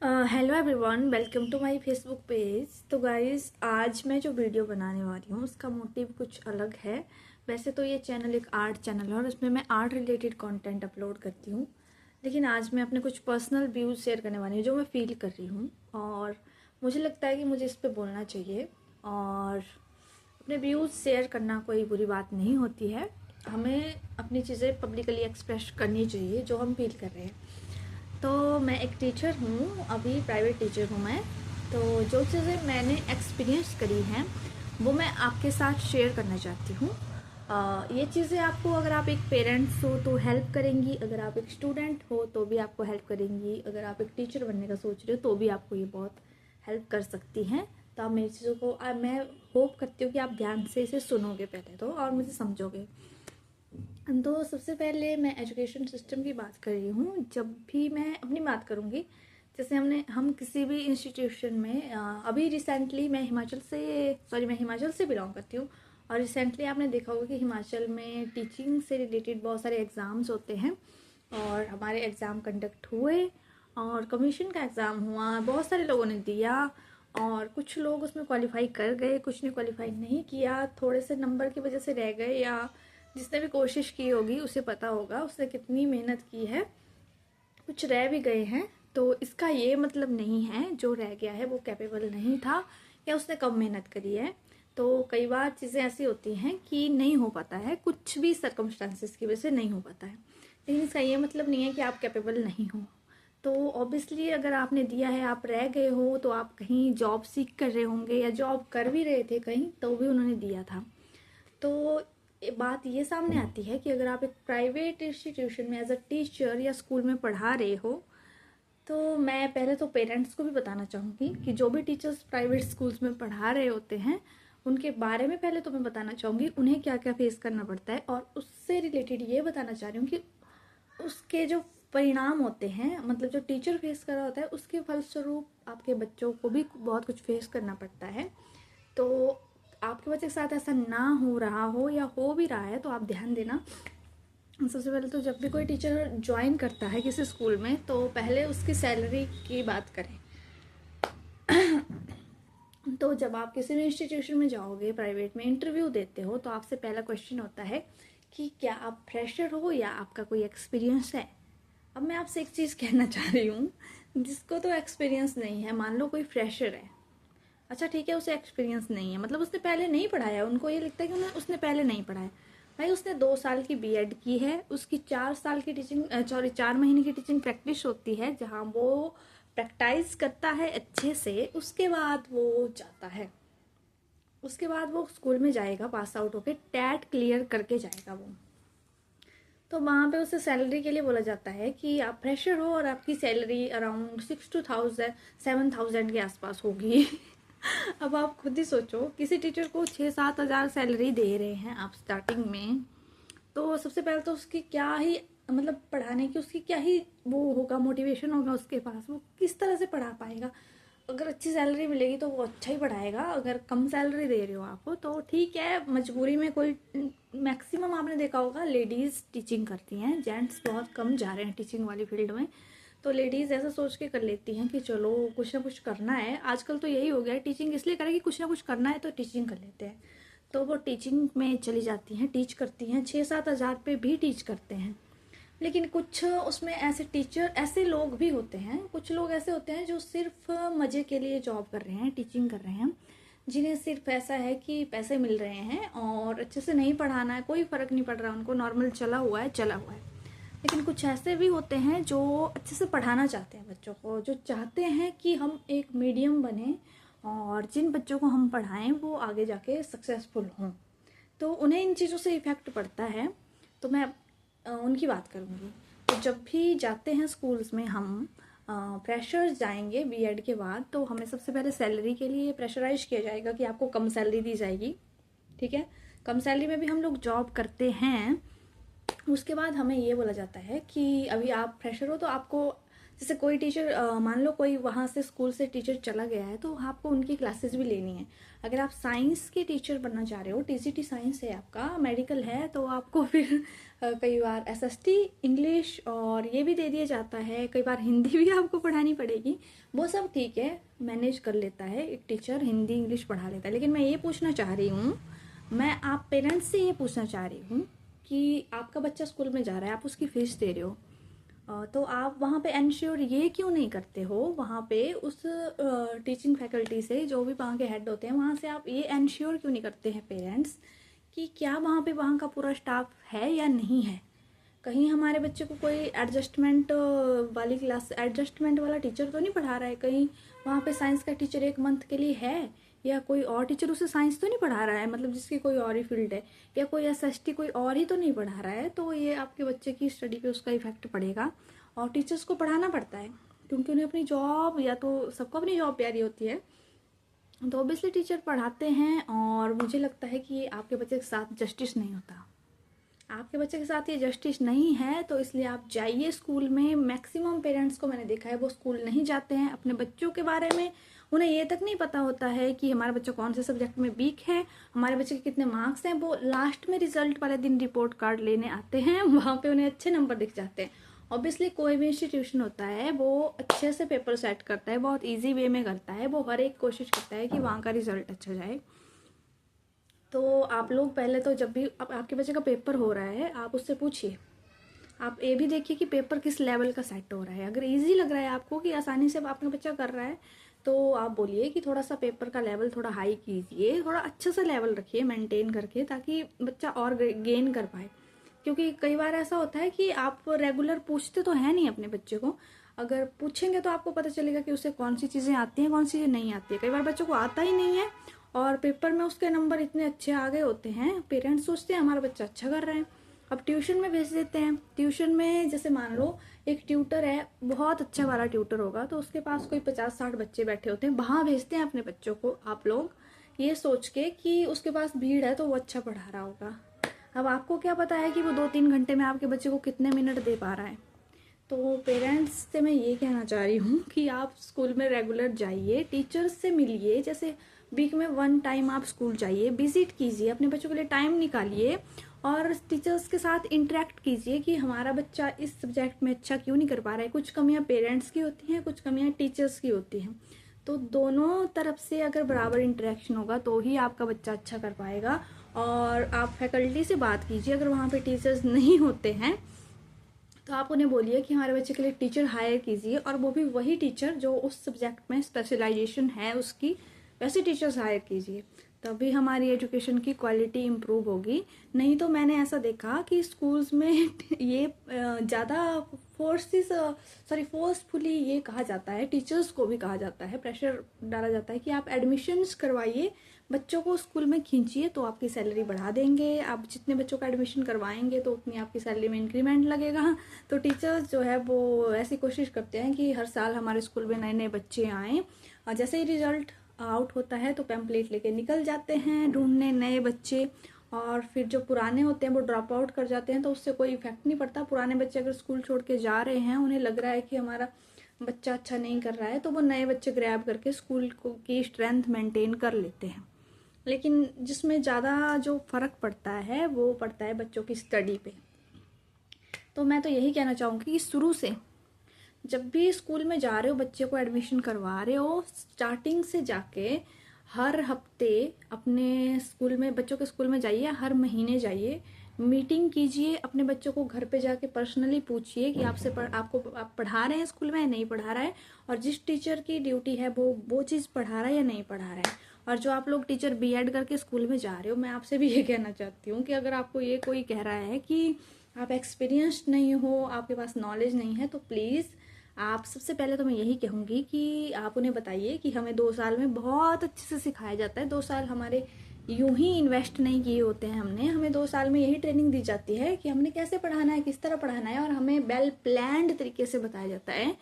Hello everyone, welcome to my Facebook page. तो guys, आज मैं जो वीडियो बनाने वाली हूँ उसका मोटिव कुछ अलग है। वैसे तो ये चैनल एक आर्ट चैनल है और उसमें मैं आर्ट रिलेटेड कंटेंट अपलोड करती हूँ, लेकिन आज मैं अपने कुछ पर्सनल व्यूज़ शेयर करने वाली हूँ जो मैं फील कर रही हूँ, और मुझे लगता है कि मुझे इस पर बोलना चाहिए। और अपने व्यूज़ शेयर करना कोई बुरी बात नहीं होती है, हमें अपनी चीज़ें पब्लिकली एक्सप्रेस करनी चाहिए जो हम फील कर रहे हैं। तो मैं एक टीचर हूँ, अभी प्राइवेट टीचर हूँ मैं। तो जो चीज़ें मैंने एक्सपीरियंस करी हैं वो मैं आपके साथ शेयर करना चाहती हूँ। ये चीज़ें आपको, अगर आप एक पेरेंट्स हो तो हेल्प करेंगी, अगर आप एक स्टूडेंट हो तो भी आपको हेल्प करेंगी, अगर आप एक टीचर बनने का सोच रहे हो तो भी आपको ये बहुत हेल्प कर सकती हैं। तो आप मेरी चीज़ों को, मैं होप करती हूँ कि आप ध्यान से इसे सुनोगे पहले तो, और मुझे समझोगे। तो सबसे पहले मैं एजुकेशन सिस्टम की बात कर रही हूँ। जब भी मैं अपनी बात करूँगी, जैसे हम किसी भी इंस्टीट्यूशन में, अभी रिसेंटली मैं हिमाचल से बिलोंग करती हूँ, और रिसेंटली आपने देखा होगा कि हिमाचल में टीचिंग से रिलेटेड बहुत सारे एग्ज़ाम्स होते हैं, और हमारे एग्ज़ाम कंडक्ट हुए, और कमीशन का एग्ज़ाम हुआ, बहुत सारे लोगों ने दिया, और कुछ लोग उसमें क्वालिफाई कर गए, कुछ ने क्वालिफाई नहीं किया, थोड़े से नंबर की वजह से रह गए, या जिसने भी कोशिश की होगी उसे पता होगा उसने कितनी मेहनत की है, कुछ रह भी गए हैं। तो इसका ये मतलब नहीं है जो रह गया है वो कैपेबल नहीं था या उसने कम मेहनत करी है। तो कई बार चीज़ें ऐसी होती हैं कि नहीं हो पाता है, कुछ भी सर्कमस्टांसिस की वजह से नहीं हो पाता है, लेकिन इसका ये मतलब नहीं है कि आप कैपेबल नहीं हो। तो ऑब्वियसली अगर आपने दिया है, आप रह गए हो, तो आप कहीं जॉब सीख कर रहे होंगे या जॉब कर भी रहे थे कहीं, तो भी उन्होंने दिया था। तो बात ये सामने आती है कि अगर आप एक प्राइवेट इंस्टीट्यूशन में एज अ टीचर या स्कूल में पढ़ा रहे हो, तो मैं पहले तो पेरेंट्स को भी बताना चाहूँगी कि जो भी टीचर्स प्राइवेट स्कूल्स में पढ़ा रहे होते हैं उनके बारे में पहले तो मैं बताना चाहूँगी उन्हें क्या क्या फेस करना पड़ता है, और उससे रिलेटेड ये बताना चाह रही हूँ कि उसके जो परिणाम होते हैं, मतलब जो टीचर फेस कर रहा होता है उसके फलस्वरूप आपके बच्चों को भी बहुत कुछ फेस करना पड़ता है। तो आपके बच्चे के साथ ऐसा ना हो रहा हो, या हो भी रहा है तो आप ध्यान देना। सबसे पहले तो जब भी कोई टीचर ज्वाइन करता है किसी स्कूल में, तो पहले उसकी सैलरी की बात करें। तो जब आप किसी भी इंस्टीट्यूशन में जाओगे, प्राइवेट में इंटरव्यू देते हो, तो आपसे पहला क्वेश्चन होता है कि क्या आप फ्रेशर हो या आपका कोई एक्सपीरियंस है। अब मैं आपसे एक चीज़ कहना चाह रही हूँ, जिसको तो एक्सपीरियंस नहीं है, मान लो कोई फ्रेशर है, अच्छा ठीक है, उसे एक्सपीरियंस नहीं है, मतलब उसने पहले नहीं पढ़ाया, उनको ये लगता है कि उसने पहले नहीं पढ़ाया। भाई, उसने 2 साल की बीएड की है, उसकी 4 साल की टीचिंग, सॉरी 4 महीने की टीचिंग प्रैक्टिस होती है, जहाँ वो प्रैक्टिस करता है अच्छे से, उसके बाद वो जाता है, उसके बाद वो स्कूल में जाएगा, पास आउट होके टैट क्लियर करके जाएगा वो। तो वहाँ पे उसे सैलरी के लिए बोला जाता है कि आप फ्रेशर हो और आपकी सैलरी अराउंड 6 to 7,000 के आसपास होगी। अब आप खुद ही सोचो, किसी टीचर को 6-7 हज़ार सैलरी दे रहे हैं आप स्टार्टिंग में, तो सबसे पहले तो उसकी क्या ही, मतलब पढ़ाने की उसकी क्या ही वो होगा, मोटिवेशन होगा उसके पास, वो किस तरह से पढ़ा पाएगा। अगर अच्छी सैलरी मिलेगी तो वो अच्छा ही पढ़ाएगा, अगर कम सैलरी दे रहे हो आपको तो ठीक है, मजबूरी में कोई, मैक्सिमम आपने देखा होगा लेडीज़ टीचिंग करती हैं, जेंट्स बहुत कम जा रहे हैं टीचिंग वाली फील्ड में। तो लेडीज़ ऐसा सोच के कर लेती हैं कि चलो कुछ ना कुछ करना है, आजकल तो यही हो गया है, टीचिंग इसलिए करें कि कुछ ना कुछ करना है तो टीचिंग कर लेते हैं। तो वो टीचिंग में चली जाती हैं, टीच करती हैं, 6-7 हज़ार पे भी टीच करते हैं। लेकिन कुछ उसमें ऐसे टीचर, ऐसे लोग भी होते हैं, कुछ लोग ऐसे होते हैं जो सिर्फ मज़े के लिए जॉब कर रहे हैं, टीचिंग कर रहे हैं, जिन्हें सिर्फ ऐसा है कि पैसे मिल रहे हैं और अच्छे से नहीं पढ़ाना है, कोई फ़र्क नहीं पड़ रहा उनको, नॉर्मल चला हुआ है चला हुआ है। लेकिन कुछ ऐसे भी होते हैं जो अच्छे से पढ़ाना चाहते हैं बच्चों को, जो चाहते हैं कि हम एक मीडियम बने और जिन बच्चों को हम पढ़ाएं वो आगे जाके सक्सेसफुल हों, तो उन्हें इन चीज़ों से इफ़ेक्ट पड़ता है। तो मैं उनकी बात करूँगी। तो जब भी जाते हैं स्कूल्स में हम, फ्रेशर्स जाएंगे बीएड के बाद, तो हमें सबसे पहले सैलरी के लिए प्रेशराइज किया जाएगा कि आपको कम सैलरी दी जाएगी, ठीक है। कम सैलरी में भी हम लोग जॉब करते हैं। उसके बाद हमें ये बोला जाता है कि अभी आप फ्रेशर हो तो आपको जैसे कोई टीचर मान लो कोई वहाँ से स्कूल से टीचर चला गया है तो आपको उनकी क्लासेस भी लेनी है। अगर आप साइंस के टीचर बनना चाह रहे हो, टीजीटी साइंस है आपका, मेडिकल है, तो आपको फिर कई बार एसएसटी इंग्लिश और ये भी दे दिया जाता है, कई बार हिंदी भी आपको पढ़ानी पड़ेगी। वो सब ठीक है, मैनेज कर लेता है एक टीचर, हिंदी इंग्लिश पढ़ा लेता है। लेकिन मैं ये पूछना चाह रही हूँ, मैं आप पेरेंट्स से ये पूछना चाह रही हूँ कि आपका बच्चा स्कूल में जा रहा है, आप उसकी फीस दे रहे हो, तो आप वहाँ पे एंश्योर ये क्यों नहीं करते हो, वहाँ पे उस टीचिंग फैकल्टी से, जो भी वहाँ के हेड होते हैं, वहाँ से आप ये एंश्योर क्यों नहीं करते हैं पेरेंट्स कि क्या वहाँ पे वहाँ का पूरा स्टाफ है या नहीं है। कहीं हमारे बच्चे को कोई एडजस्टमेंट वाली क्लास, एडजस्टमेंट वाला टीचर तो नहीं पढ़ा रहा है, कहीं वहाँ पे साइंस का टीचर 1 मंथ के लिए है, या कोई और टीचर उसे साइंस तो नहीं पढ़ा रहा है, मतलब जिसकी कोई और ही फील्ड है, या कोई एसएसटी कोई और ही तो नहीं पढ़ा रहा है। तो ये आपके बच्चे की स्टडी पे उसका इफेक्ट पड़ेगा। और टीचर्स को पढ़ाना पड़ता है क्योंकि उन्हें अपनी जॉब, या तो सबको अपनी जॉब प्यारी होती है, तो ऑब्वियसली टीचर पढ़ाते हैं। और मुझे लगता है कि आपके बच्चे के साथ जस्टिस नहीं होता, आपके बच्चे के साथ ये जस्टिस नहीं है, तो इसलिए आप जाइए स्कूल में। मैक्सिमम पेरेंट्स को मैंने देखा है वो स्कूल नहीं जाते हैं अपने बच्चों के बारे में, उन्हें ये तक नहीं पता होता है कि हमारा बच्चा कौन से सब्जेक्ट में वीक है, हमारे बच्चे के कितने मार्क्स हैं। वो लास्ट में रिजल्ट वाले दिन रिपोर्ट कार्ड लेने आते हैं, वहाँ पे उन्हें अच्छे नंबर दिख जाते हैं। ऑब्वियसली कोई भी इंस्टीट्यूशन होता है वो अच्छे से पेपर सेट करता है, बहुत ईजी वे में करता है, वो हर एक कोशिश करता है कि वहाँ का रिजल्ट अच्छा जाए। तो आप लोग पहले तो जब भी आपके बच्चे का पेपर हो रहा है, आप उससे पूछिए, आप ये भी देखिए कि पेपर किस लेवल का सेट हो रहा है। अगर इजी लग रहा है आपको कि आसानी से आपका बच्चा कर रहा है, तो आप बोलिए कि थोड़ा सा पेपर का लेवल थोड़ा हाई कीजिए, थोड़ा अच्छा सा लेवल रखिए मेंटेन करके, ताकि बच्चा और गेन कर पाए। क्योंकि कई बार ऐसा होता है कि आप रेगुलर पूछते तो है नहीं अपने बच्चे को, अगर पूछेंगे तो आपको पता चलेगा कि उसे कौन सी चीज़ें आती हैं, कौन सी चीज़ें नहीं आती है। कई बार बच्चों को आता ही नहीं है और पेपर में उसके नंबर इतने अच्छे आ गए होते हैं, पेरेंट्स सोचते हैं हमारा बच्चा अच्छा कर रहा है, अब ट्यूशन में भेज देते हैं। ट्यूशन में जैसे मान लो एक ट्यूटर है, बहुत अच्छा वाला ट्यूटर होगा, तो उसके पास कोई 50-60 बच्चे बैठे होते हैं, वहाँ भेजते हैं अपने बच्चों को आप लोग, ये सोच के कि उसके पास भीड़ है तो वो अच्छा पढ़ा रहा होगा। अब आपको क्या पता है कि वो 2-3 घंटे में आपके बच्चे को कितने मिनट दे पा रहा है। तो पेरेंट्स से मैं ये कहना चाह रही हूँ कि आप स्कूल में रेगुलर जाइए, टीचर्स से मिलिए, जैसे वीक में 1 टाइम आप स्कूल जाइए, विजिट कीजिए, अपने बच्चों के लिए टाइम निकालिए और टीचर्स के साथ इंटरेक्ट कीजिए कि हमारा बच्चा इस सब्जेक्ट में अच्छा क्यों नहीं कर पा रहा है। कुछ कमियाँ पेरेंट्स की होती हैं, कुछ कमियाँ टीचर्स की होती हैं, तो दोनों तरफ से अगर बराबर इंटरेक्शन होगा तो ही आपका बच्चा अच्छा कर पाएगा। और आप फैकल्टी से बात कीजिए, अगर वहाँ पे टीचर्स नहीं होते हैं तो आप उन्हें बोलिए कि हमारे बच्चे के लिए टीचर हायर कीजिए, और वो भी वही टीचर जो उस सब्जेक्ट में स्पेशलाइजेशन है उसकी, वैसे टीचर्स हायर कीजिए, तभी हमारी एजुकेशन की क्वालिटी इम्प्रूव होगी। नहीं तो मैंने ऐसा देखा कि स्कूल्स में ये ज़्यादा फोर्सफुली ये कहा जाता है, टीचर्स को भी कहा जाता है, प्रेशर डाला जाता है कि आप एडमिशन्स करवाइए, बच्चों को स्कूल में खींचिए तो आपकी सैलरी बढ़ा देंगे, आप जितने बच्चों का एडमिशन करवाएंगे तो उतनी आपकी सैलरी में इंक्रीमेंट लगेगा। तो टीचर्स जो है वो ऐसी कोशिश करते हैं कि हर साल हमारे स्कूल में नए नए बच्चे आएँ, और जैसे ही रिजल्ट आउट होता है तो पैम्पलेट लेके निकल जाते हैं ढूंढने नए बच्चे, और फिर जो पुराने होते हैं वो ड्रॉप आउट कर जाते हैं, तो उससे कोई इफेक्ट नहीं पड़ता। पुराने बच्चे अगर स्कूल छोड़ के जा रहे हैं, उन्हें लग रहा है कि हमारा बच्चा अच्छा नहीं कर रहा है, तो वो नए बच्चे ग्रैब करके स्कूल की स्ट्रेंथ मेंटेन कर लेते हैं। लेकिन जिसमें ज़्यादा जो फ़र्क पड़ता है वो पड़ता है बच्चों की स्टडी पे। तो मैं तो यही कहना चाहूँगी कि शुरू से जब भी स्कूल में जा रहे हो, बच्चे को एडमिशन करवा रहे हो, स्टार्टिंग से जाके हर हफ्ते अपने स्कूल में, बच्चों के स्कूल में जाइए, हर महीने जाइए, मीटिंग कीजिए, अपने बच्चों को घर पे जाके पर्सनली पूछिए कि आप पढ़ा रहे हैं स्कूल में या नहीं पढ़ा रहा है, और जिस टीचर की ड्यूटी है वो चीज़ पढ़ा रहा है या नहीं पढ़ा रहा है। और जो आप लोग टीचर बीएड करके स्कूल में जा रहे हो, मैं आपसे भी ये कहना चाहती हूँ कि अगर आपको ये कोई कह रहा है कि आप एक्सपीरियंस्ड नहीं हो, आपके पास नॉलेज नहीं है, तो प्लीज़ आप, सबसे पहले तो मैं यही कहूँगी कि आप उन्हें बताइए कि हमें 2 साल में बहुत अच्छे से सिखाया जाता है। 2 साल हमारे यूं ही इन्वेस्ट नहीं किए होते हैं हमने, हमें 2 साल में यही ट्रेनिंग दी जाती है कि हमने कैसे पढ़ाना है, किस तरह पढ़ाना है, और हमें वेल प्लान्ड तरीके से बताया जाता है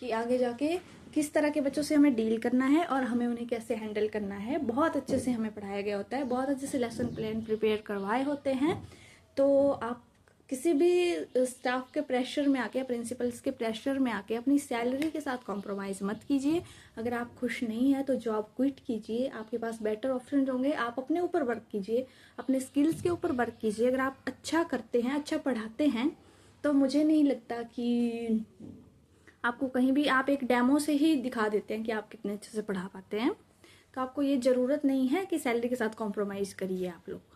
कि आगे जाके किस तरह के बच्चों से हमें डील करना है और हमें उन्हें कैसे हैंडल करना है। बहुत अच्छे से हमें पढ़ाया गया होता है, बहुत अच्छे से लेसन प्लान प्रिपेयर करवाए होते हैं। तो आप किसी भी स्टाफ के प्रेशर में आके, प्रिंसिपल्स के प्रेशर में आके अपनी सैलरी के साथ कॉम्प्रोमाइज़ मत कीजिए। अगर आप खुश नहीं हैं तो जॉब क्विट कीजिए, आपके पास बेटर ऑप्शन होंगे। आप अपने ऊपर वर्क कीजिए, अपने स्किल्स के ऊपर वर्क कीजिए। अगर आप अच्छा करते हैं, अच्छा पढ़ाते हैं, तो मुझे नहीं लगता कि आपको कहीं भी, आप एक डेमो से ही दिखा देते हैं कि आप कितने अच्छे से पढ़ा पाते हैं, तो आपको ये ज़रूरत नहीं है कि सैलरी के साथ कॉम्प्रोमाइज़ करिए आप लोग।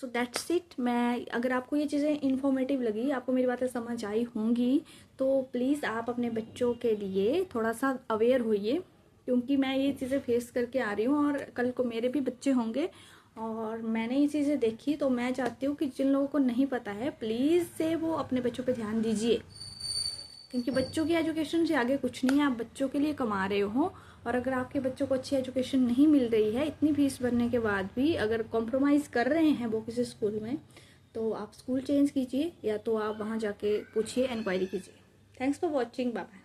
So that's it. मैं, अगर आपको ये चीज़ें इन्फॉर्मेटिव लगी, आपको मेरी बातें समझ आई होंगी, तो प्लीज़ आप अपने बच्चों के लिए थोड़ा सा अवेयर होइए, क्योंकि मैं ये चीज़ें फेस करके आ रही हूँ और कल को मेरे भी बच्चे होंगे और मैंने ये चीज़ें देखी। तो मैं चाहती हूँ कि जिन लोगों को नहीं पता है, प्लीज़ से वो अपने बच्चों पे ध्यान दीजिए, क्योंकि बच्चों की एजुकेशन से आगे कुछ नहीं है। आप बच्चों के लिए कमा रहे हो, और अगर आपके बच्चों को अच्छी एजुकेशन नहीं मिल रही है, इतनी फीस भरने के बाद भी अगर कॉम्प्रोमाइज़ कर रहे हैं वो किसी स्कूल में, तो आप स्कूल चेंज कीजिए, या तो आप वहाँ जाके पूछिए, इंक्वायरी कीजिए। Thanks for watching, bye.